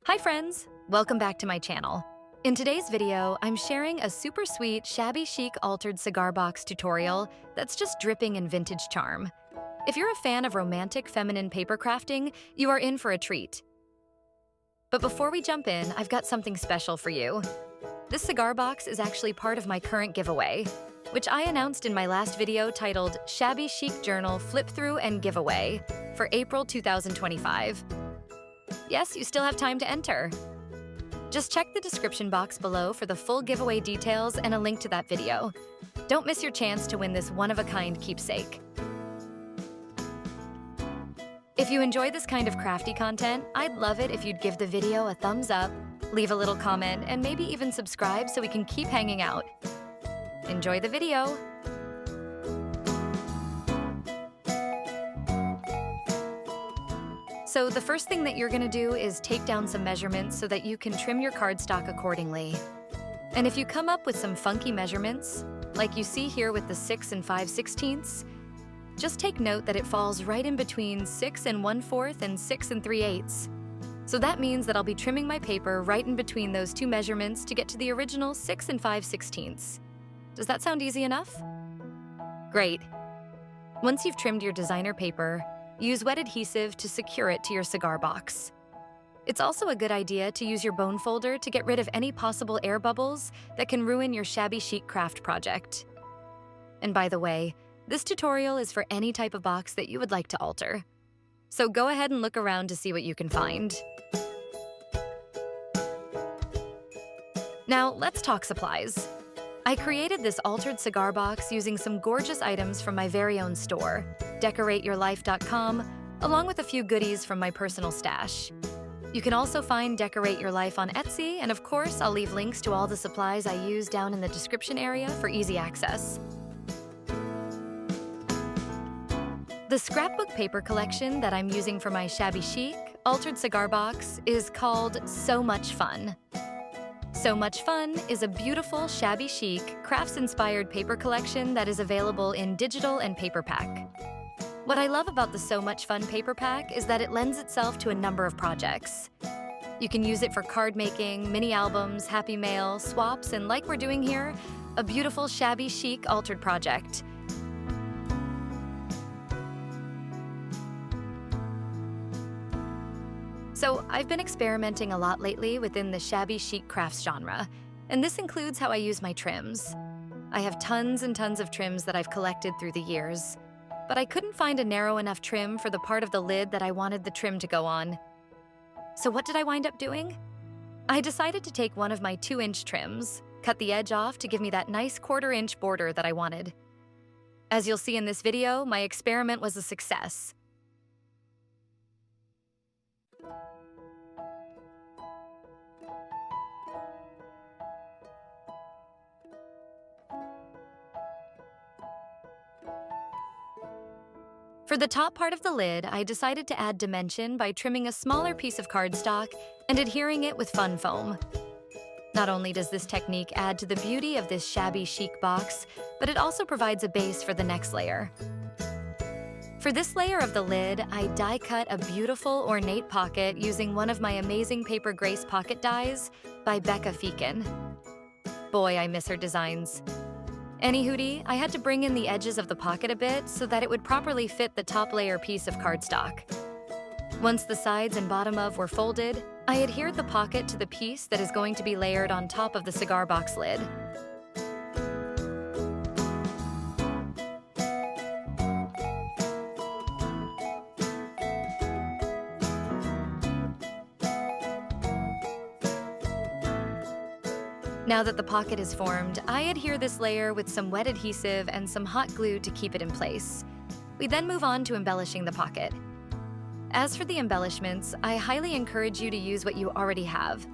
Hi friends! Welcome back to my channel. In today's video, I'm sharing a super sweet Shabby Chic altered cigar box tutorial that's just dripping in vintage charm. If you're a fan of romantic feminine paper crafting, you are in for a treat. But before we jump in, I've got something special for you. This cigar box is actually part of my current giveaway, which I announced in my last video titled Shabby Chic Journal Flip Through and Giveaway for April 2025. Yes, you still have time to enter. Just check the description box below for the full giveaway details and a link to that video. Don't miss your chance to win this one-of-a-kind keepsake. If you enjoy this kind of crafty content, I'd love it if you'd give the video a thumbs up, leave a little comment, and maybe even subscribe so we can keep hanging out. Enjoy the video! So the first thing that you're gonna do is take down some measurements so that you can trim your cardstock accordingly. And if you come up with some funky measurements, like you see here with the 6 5/16, just take note that it falls right in between 6 1/4 and 6 3/8. So that means that I'll be trimming my paper right in between those two measurements to get to the original 6 5/16. Does that sound easy enough? Great. Once you've trimmed your designer paper, use wet adhesive to secure it to your cigar box. It's also a good idea to use your bone folder to get rid of any possible air bubbles that can ruin your shabby chic craft project. And by the way, this tutorial is for any type of box that you would like to alter. So go ahead and look around to see what you can find. Now let's talk supplies. I created this altered cigar box using some gorgeous items from my very own store, DecorateYourLife.com, along with a few goodies from my personal stash. You can also find Decorate Your Life on Etsy, and of course, I'll leave links to all the supplies I use down in the description area for easy access. The scrapbook paper collection that I'm using for my Shabby Chic altered cigar box is called So Much Fun. So Much Fun is a beautiful, shabby chic, crafts-inspired paper collection that is available in digital and paper pack. What I love about the So Much Fun paper pack is that it lends itself to a number of projects. You can use it for card making, mini albums, happy mail, swaps, and like we're doing here, a beautiful shabby chic altered project. So I've been experimenting a lot lately within the shabby chic crafts genre, and this includes how I use my trims. I have tons and tons of trims that I've collected through the years, but I couldn't find a narrow enough trim for the part of the lid that I wanted the trim to go on. So what did I wind up doing? I decided to take one of my 2-inch trims, cut the edge off to give me that nice 1/4-inch border that I wanted. As you'll see in this video, my experiment was a success. For the top part of the lid, I decided to add dimension by trimming a smaller piece of cardstock and adhering it with fun foam. Not only does this technique add to the beauty of this shabby chic box, but it also provides a base for the next layer. For this layer of the lid, I die cut a beautiful ornate pocket using one of my amazing Paper Grace pocket dies by ФTHE. Boy, I miss her designs. Anywhooty, I had to bring in the edges of the pocket a bit so that it would properly fit the top layer piece of cardstock. Once the sides and bottom of were folded, I adhered the pocket to the piece that is going to be layered on top of the cigar box lid. Now that the pocket is formed, I adhere this layer with some wet adhesive and some hot glue to keep it in place. We then move on to embellishing the pocket. As for the embellishments, I highly encourage you to use what you already have.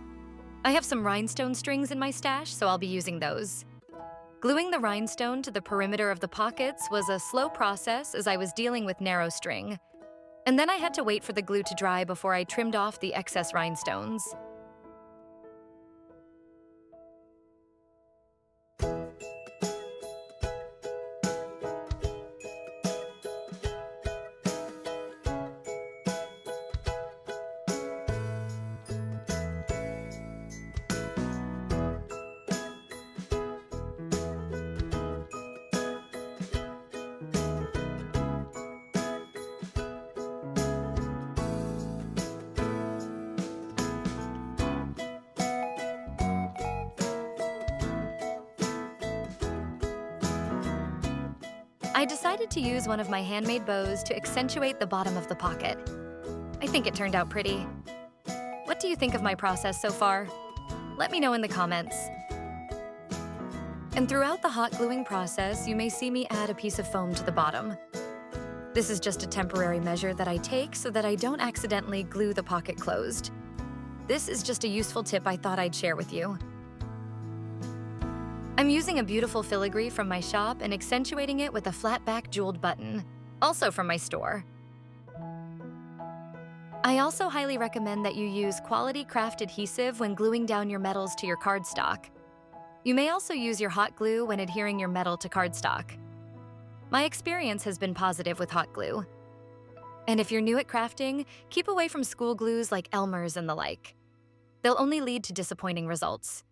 I have some rhinestone strings in my stash, so I'll be using those. Gluing the rhinestone to the perimeter of the pockets was a slow process as I was dealing with narrow string. And then I had to wait for the glue to dry before I trimmed off the excess rhinestones. I decided to use one of my handmade bows to accentuate the bottom of the pocket. I think it turned out pretty. What do you think of my process so far? Let me know in the comments. And throughout the hot gluing process, you may see me add a piece of foam to the bottom. This is just a temporary measure that I take so that I don't accidentally glue the pocket closed. This is just a useful tip I thought I'd share with you. I'm using a beautiful filigree from my shop and accentuating it with a flat back jeweled button, also from my store. I also highly recommend that you use quality craft adhesive when gluing down your metals to your cardstock. You may also use your hot glue when adhering your metal to cardstock. My experience has been positive with hot glue. And if you're new at crafting, keep away from school glues like Elmer's and the like. They'll only lead to disappointing results.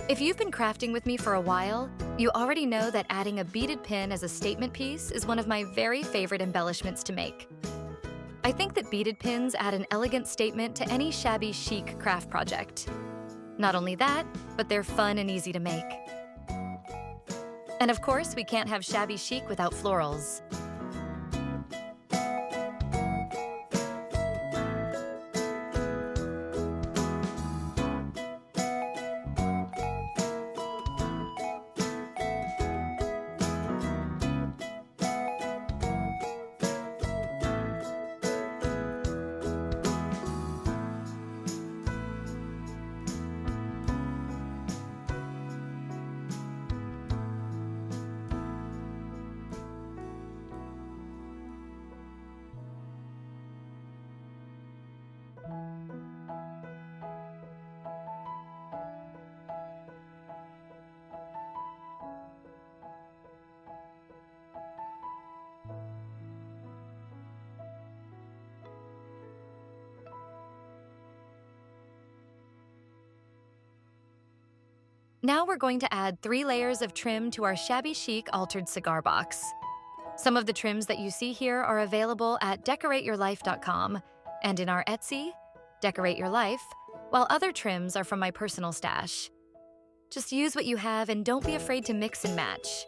If you've been crafting with me for a while, you already know that adding a beaded pin as a statement piece is one of my very favorite embellishments to make. I think that beaded pins add an elegant statement to any shabby chic craft project. Not only that, but they're fun and easy to make. And of course, we can't have shabby chic without florals. Now we're going to add 3 layers of trim to our Shabby Chic altered cigar box. Some of the trims that you see here are available at decorateyourlife.com and in our Etsy, Decorate Your Life, while other trims are from my personal stash. Just use what you have and don't be afraid to mix and match.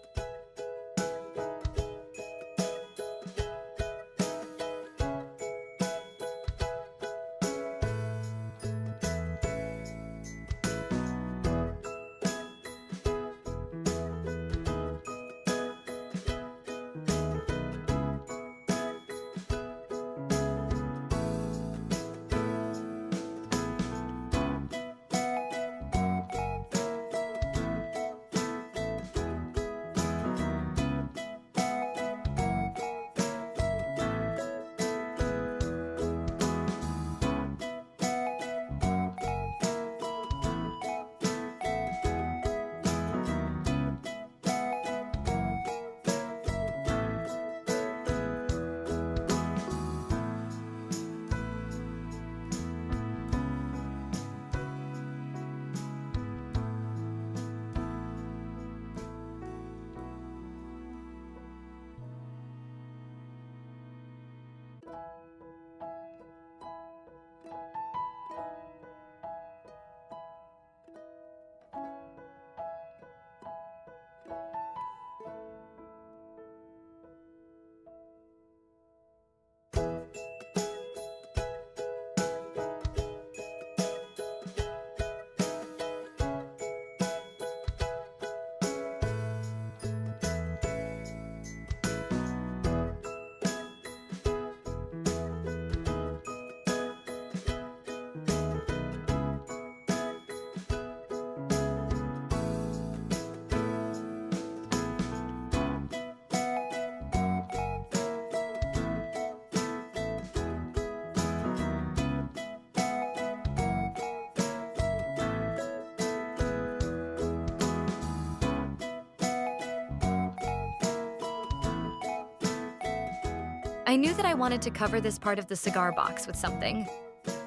I knew that I wanted to cover this part of the cigar box with something,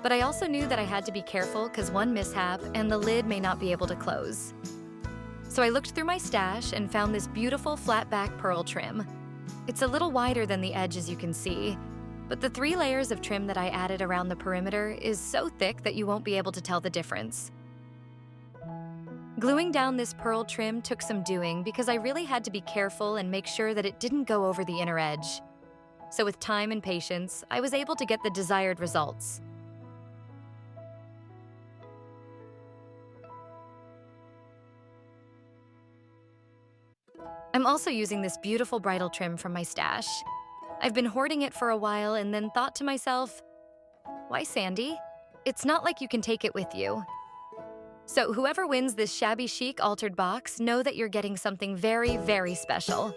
but I also knew that I had to be careful because one mishap and the lid may not be able to close. So I looked through my stash and found this beautiful flat back pearl trim. It's a little wider than the edge, as you can see, But the 3 layers of trim that I added around the perimeter is so thick that you won't be able to tell the difference. Gluing down this pearl trim took some doing because I really had to be careful and make sure that it didn't go over the inner edge. So with time and patience, I was able to get the desired results. I'm also using this beautiful bridal trim from my stash. I've been hoarding it for a while and then thought to myself, why Sandy? It's not like you can take it with you. So whoever wins this Shabby Chic altered box, know that you're getting something very, very special.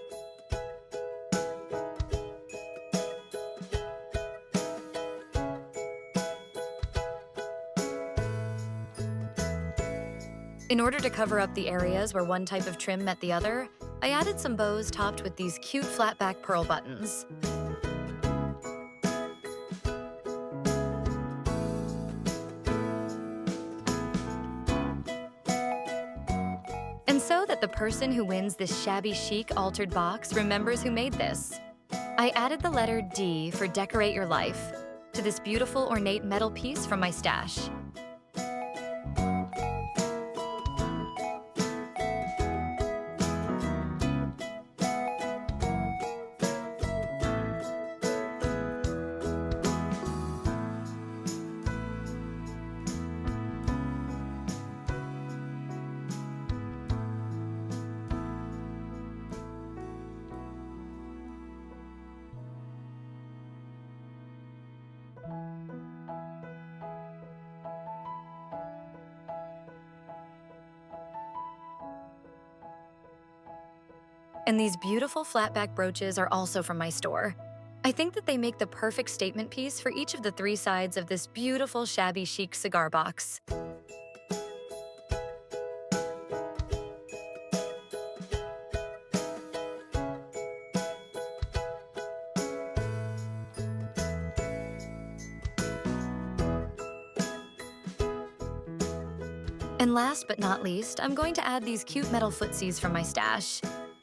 In order to cover up the areas where one type of trim met the other, I added some bows topped with these cute flat-back pearl buttons. And so that the person who wins this Shabby Chic altered box remembers who made this, I added the letter D for Decorate Your Life to this beautiful ornate metal piece from my stash. And these beautiful flatback brooches are also from my store. I think that they make the perfect statement piece for each of the 3 sides of this beautiful Shabby Chic cigar box. And last but not least, I'm going to add these cute metal footsies from my stash.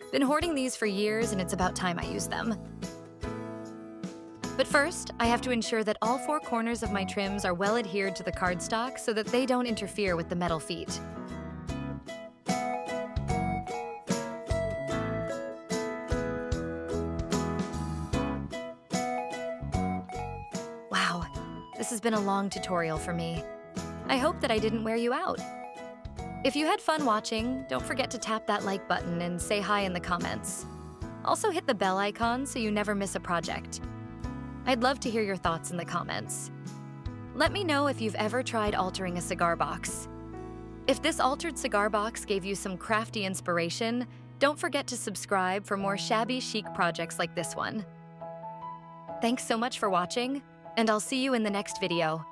Been hoarding these for years and it's about time I use them. But first, I have to ensure that all 4 corners of my trims are well adhered to the cardstock so that they don't interfere with the metal feet. Wow, this has been a long tutorial for me. I hope that I didn't wear you out. If you had fun watching, don't forget to tap that like button and say hi in the comments. Also hit the bell icon so you never miss a project. I'd love to hear your thoughts in the comments. Let me know if you've ever tried altering a cigar box. If this altered cigar box gave you some crafty inspiration, don't forget to subscribe for more Shabby Chic projects like this one. Thanks so much for watching, and I'll see you in the next video.